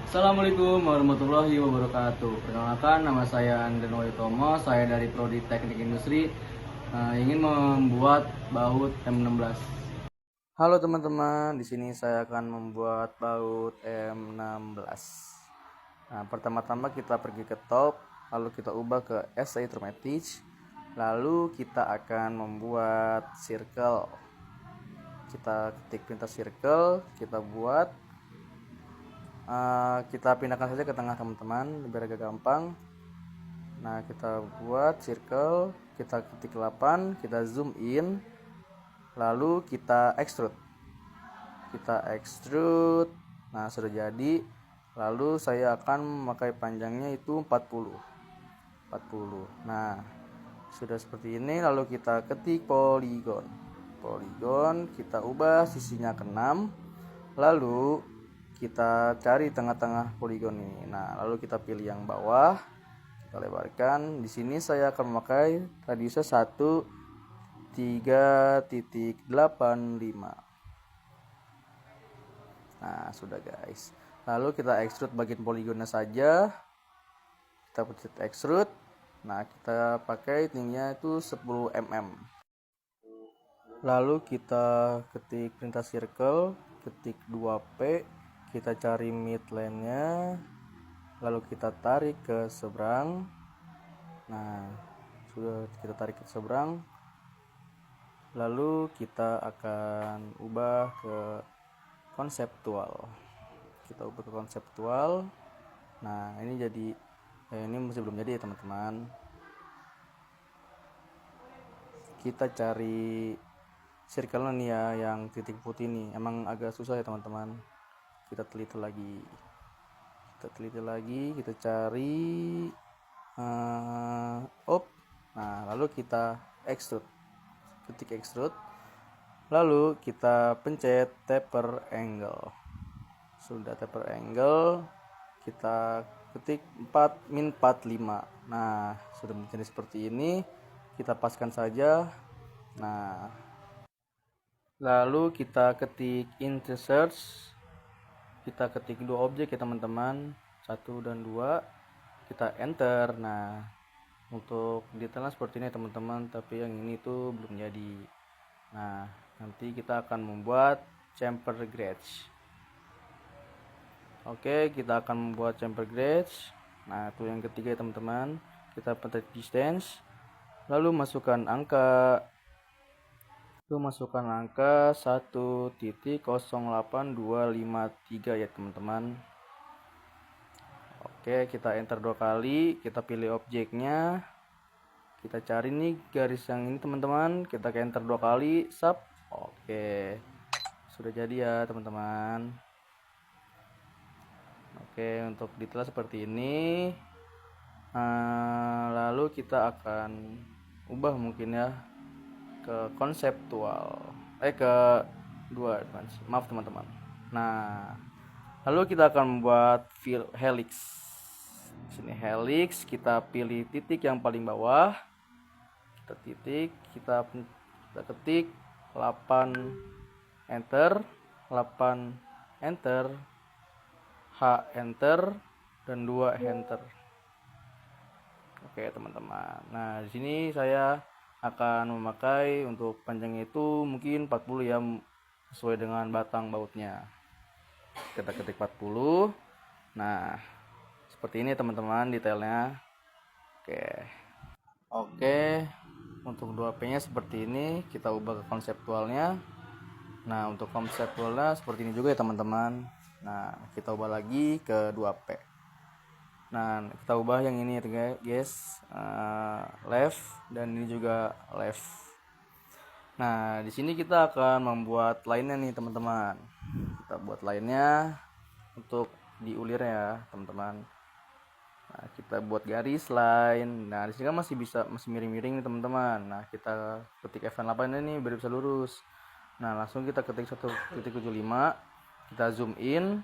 Assalamualaikum warahmatullahi wabarakatuh. Perkenalkan, nama saya Andrenoy Tomo. Saya dari Prodi Teknik Industri, ingin membuat baut M16. Halo teman-teman, di sini saya akan membuat baut M16. Nah, pertama-tama kita pergi ke top, lalu kita ubah ke SA Automatic, lalu kita akan membuat circle. Kita ketik perintah circle, kita buat. Kita pindahkan saja ke tengah teman-teman biar agak gampang. Nah, kita buat circle, kita ketik 8, kita zoom in, lalu kita extrude. Nah, sudah jadi. Lalu saya akan memakai panjangnya itu 40. Nah, sudah seperti ini. Lalu kita ketik poligon, kita ubah sisinya ke 6. Lalu kita cari tengah-tengah poligon ini. Nah, lalu kita pilih yang bawah, kita lebarkan. Di sini saya akan memakai radiusnya 1,3.85. Nah, sudah guys. Lalu kita extrude bagian poligonnya saja. Kita pencet extrude. Nah, kita pakai tingginya itu 10 mm. Lalu kita ketik perintah circle, ketik 2P, kita cari midline-nya, lalu kita tarik ke seberang. Nah, sudah kita tarik ke seberang, lalu kita akan ubah ke konseptual. Nah, ini jadi ini masih belum jadi ya teman-teman. Kita cari circle nih ya, yang titik putih ini emang agak susah ya teman-teman. Kita teliti lagi, kita cari nah, lalu kita ketik extrude, lalu kita pencet taper angle. Sudah taper angle, kita ketik 4-45. Nah, sudah menjadi seperti ini. Kita paskan saja. Nah, lalu kita ketik insert, kita ketik dua objek ya teman-teman, 1 dan 2, kita enter. Nah, untuk detailnya seperti ini teman-teman, tapi yang ini tuh belum jadi. Nah, nanti kita akan membuat chamfer gauge. Oke, kita akan membuat chamfer gauge. Nah, itu yang ketiga ya teman-teman. Kita pencet distance, lalu masukkan angka 1.08253 ya teman-teman. Oke, kita enter 2 kali, kita pilih objeknya, kita cari nih garis yang ini teman-teman, kita enter 2 kali, sub. Oke, sudah jadi ya teman-teman. Oke, untuk detail seperti ini. Lalu kita akan ubah mungkin ya ke konseptual, ke 2 advance. Maaf teman-teman. Nah, lalu kita akan membuat helix. Sini helix, kita pilih titik yang paling bawah. Kita ketik 8 enter, 8 enter, H enter, dan 2 enter. Oke teman-teman. Nah, di sini saya akan memakai untuk panjangnya itu mungkin 40 ya, sesuai dengan batang bautnya. Kita ketik 40. Nah, seperti ini teman-teman detailnya. Oke, untuk 2P nya seperti ini, kita ubah ke konseptualnya. Nah, untuk konseptualnya seperti ini juga ya teman-teman. Nah, kita ubah lagi ke 2P. Nah, kita ubah yang ini ya guys, left, dan ini juga left. Nah, di sini kita akan membuat lainnya nih teman-teman. Kita buat lainnya untuk diulir ya teman-teman. Nah, kita buat garis line. Nah, di sini kan masih miring-miring nih teman-teman. Nah, kita ketik F8 ini biar bisa lurus. Nah, langsung kita ketik 1.75, kita zoom in,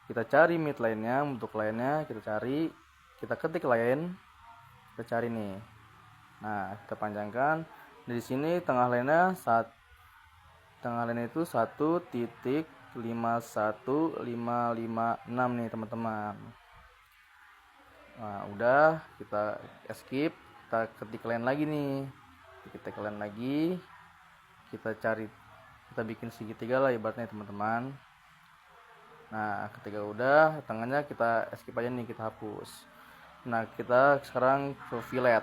kita cari midline-nya. Untuk line-nya kita cari, kita ketik line, kita cari nih. Nah, kita panjangkan. Di sini tengah line-nya itu 1.75. 51556 nih teman-teman. Nah udah, kita skip, kita ketik line lagi nih, kita ketik line lagi, kita cari, kita bikin segitiga lah ibaratnya teman-teman. Nah ketika udah tengahnya kita skip aja nih, kita hapus. Nah kita sekarang ke fillet,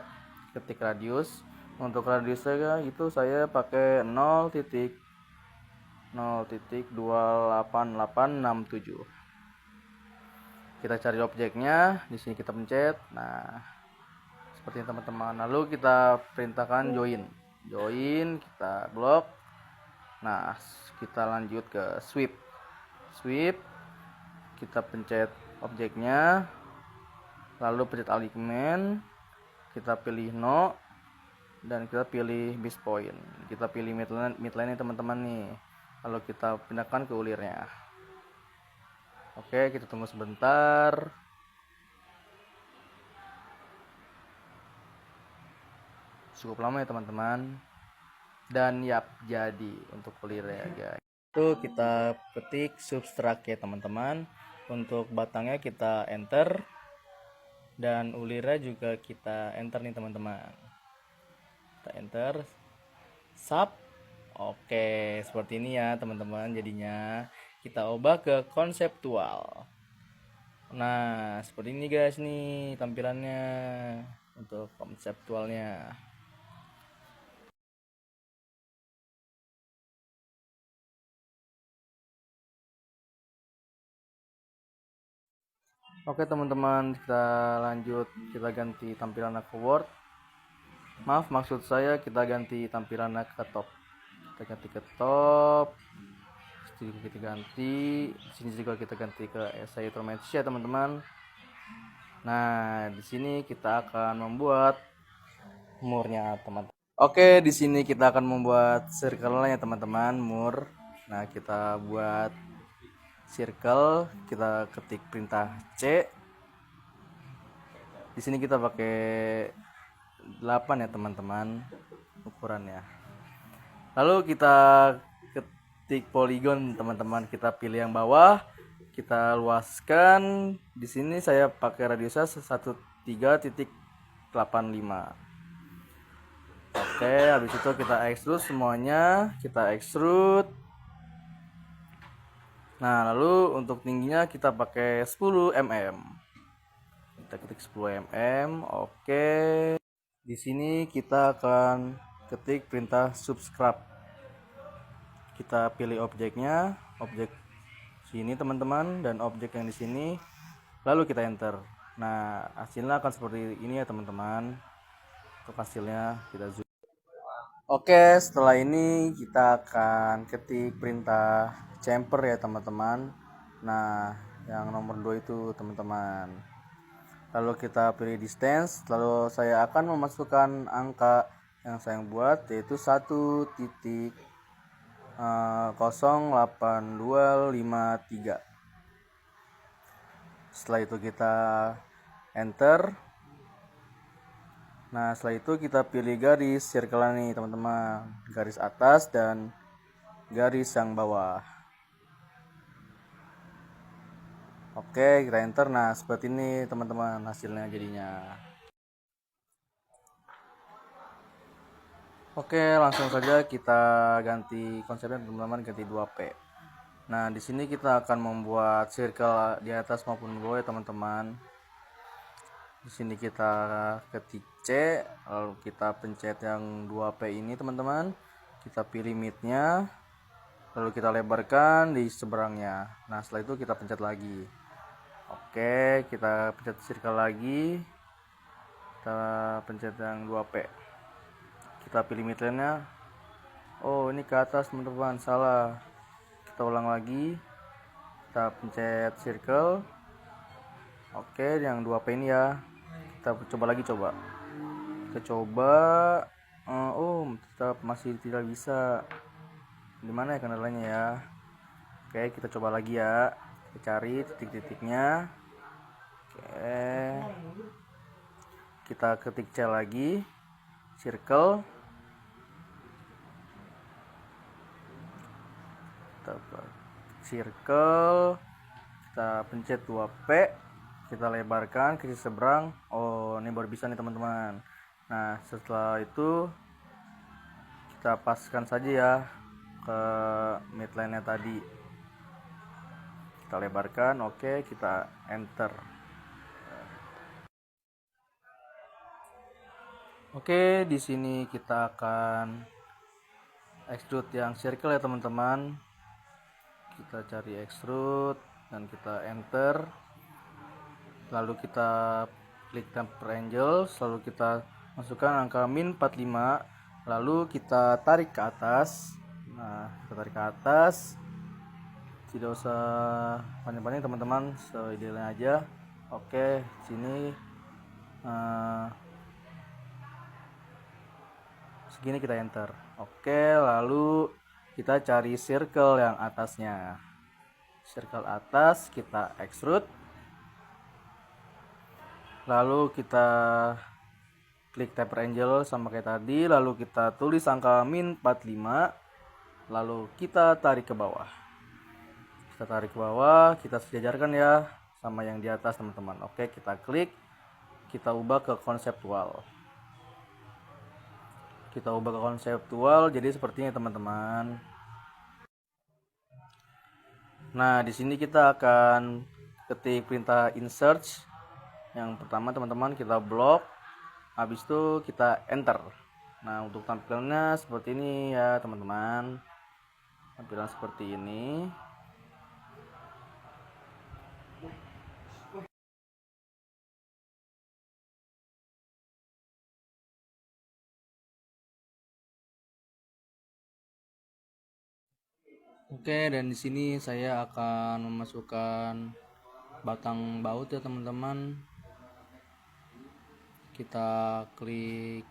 ketik radius. Untuk radiusnya itu saya pakai 0.0.28867. Kita cari objeknya, di sini kita pencet. Nah seperti ini teman-teman. Lalu kita perintahkan join, kita blok. Nah kita lanjut ke sweep, kita pencet objeknya, lalu pencet alignment, kita pilih no, dan kita pilih base point, kita pilih midline teman-teman nih, lalu kita pindahkan ke ulirnya. Oke, kita tunggu sebentar. Cukup lama ya teman-teman, dan yap, jadi untuk ulirnya guys. Itu kita petik subtract ya teman-teman. Untuk batangnya kita enter, dan ulirnya juga kita enter nih teman-teman. Kita enter sub. Oke, seperti ini ya teman-teman. Jadinya kita ubah ke konseptual. Nah seperti ini guys nih tampilannya untuk konseptualnya. Oke teman-teman, kita lanjut, kita ganti tampilan ke Word. Maksud saya kita ganti tampilan ke top. Kita ganti ke top. Kita ganti, sini juga kita ganti ke essay automatic ya teman-teman. Nah, di sini kita akan membuat murnya teman-teman. Oke, di sini kita akan membuat circle ya teman-teman, mur. Nah, kita buat circle, kita ketik perintah C. Di sini kita pakai 8 ya teman-teman ukurannya. Lalu kita ketik poligon teman-teman, kita pilih yang bawah, kita luaskan. Di sini saya pakai radiusnya 13.85. Oke, habis itu kita extrude semuanya, kita extrude. Nah, lalu untuk tingginya kita pakai 10 mm. Kita ketik 10 mm. Oke. Di sini kita akan ketik perintah subscribe. Kita pilih objeknya, objek sini teman-teman, dan objek yang di sini. Lalu kita enter. Nah, hasilnya akan seperti ini ya teman-teman. Untuk hasilnya kita zoom. Oke, setelah ini kita akan ketik perintah chamfer ya teman-teman. Nah, yang nomor 2 itu teman-teman. Lalu kita pilih distance, lalu saya akan memasukkan angka yang saya buat, yaitu 1.08253. Setelah itu kita enter. Nah setelah itu kita pilih garis circle nih teman-teman, garis atas dan garis yang bawah. Oke, kita enter. Nah seperti ini teman-teman hasilnya jadinya. Oke, langsung saja kita ganti konsepnya teman-teman, ganti 2P. Nah di sini kita akan membuat circle di atas maupun bawah ya teman-teman. Di sini kita ketik C, lalu kita pencet yang 2P ini teman-teman. Kita pilih midnya, lalu kita lebarkan di seberangnya. Nah setelah itu kita pencet lagi. Oke, kita pencet circle lagi. Kita pencet yang 2P. Kita pilih midline-nya. Oh ini ke atas teman-teman, salah. Kita ulang lagi. Kita pencet circle. Oke, yang 2P ini ya. Kita coba lagi, kita coba. Tetap masih tidak bisa. Dimana ya kendalanya ya? Oke, kita coba lagi ya. Kita cari titik-titiknya. Oke, kita ketik C lagi, circle. circle, kita pencet 2P, kita lebarkan ke sisi seberang. Oh, ini baru bisa nih teman-teman. Nah, setelah itu kita paskan saja ya ke midline-nya tadi. Kita lebarkan, oke, kita enter. Oke, di sini kita akan extrude yang circle ya teman-teman. Kita cari extrude dan kita enter. Lalu kita klik temper angle, lalu kita masukkan angka min 45, lalu kita tarik ke atas. Nah, kita tarik ke atas, tidak usah panjang-panjang teman-teman, seidealnya aja. Oke, sini segini kita enter. Oke, lalu kita cari circle yang atasnya. Circle atas kita extrude, lalu kita klik taper angle sama kayak tadi, lalu kita tulis angka min 45, lalu kita tarik ke bawah. Kita tarik ke bawah, kita sejajarkan ya sama yang di atas teman-teman. Oke, kita klik, kita ubah ke konseptual. Kita ubah ke konseptual jadi seperti ini teman-teman. Nah, di sini kita akan ketik perintah insert. Yang pertama teman-teman kita blok, habis itu kita enter. Nah, untuk tampilannya seperti ini ya teman-teman. Tampilan seperti ini. Oke, dan di sini saya akan memasukkan batang baut ya teman-teman. Kita klik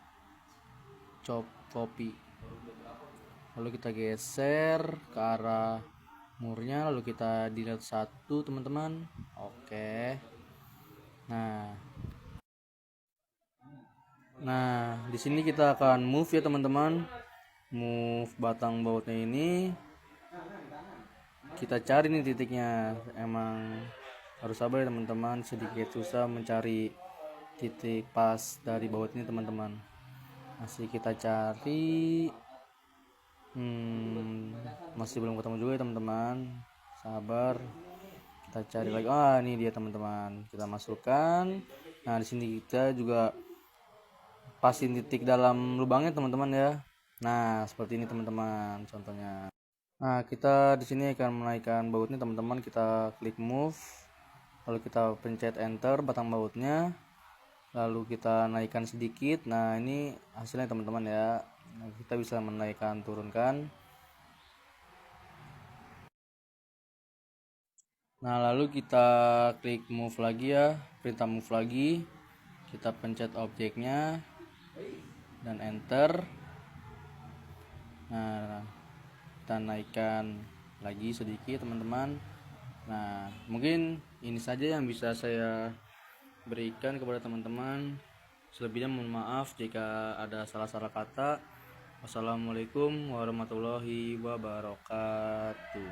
chop copy, lalu kita geser ke arah murnya, lalu kita delete satu teman-teman. Oke, nah di sini kita akan move ya teman-teman, move batang bautnya ini. Kita cari nih titiknya, emang harus sabar ya teman-teman, sedikit susah mencari titik pas dari baut ini teman-teman. Masih kita cari, masih belum ketemu juga ya teman-teman, sabar, kita cari lagi. Ini dia teman-teman, kita masukkan. Nah, di sini kita juga pasin titik dalam lubangnya teman-teman ya. Nah, seperti ini teman-teman contohnya. Nah, kita di sini akan menaikkan bautnya teman-teman. Kita klik move, lalu kita pencet enter batang bautnya, lalu kita naikkan sedikit. Nah, ini hasilnya teman-teman ya. Nah, kita bisa menaikkan turunkan. Nah, lalu kita klik move lagi ya, perintah move lagi, kita pencet objeknya dan enter. Nah, kita naikkan lagi sedikit teman-teman. Nah, mungkin ini saja yang bisa saya berikan kepada teman-teman. Selebihnya mohon maaf jika ada salah-salah kata. Wassalamualaikum warahmatullahi wabarakatuh.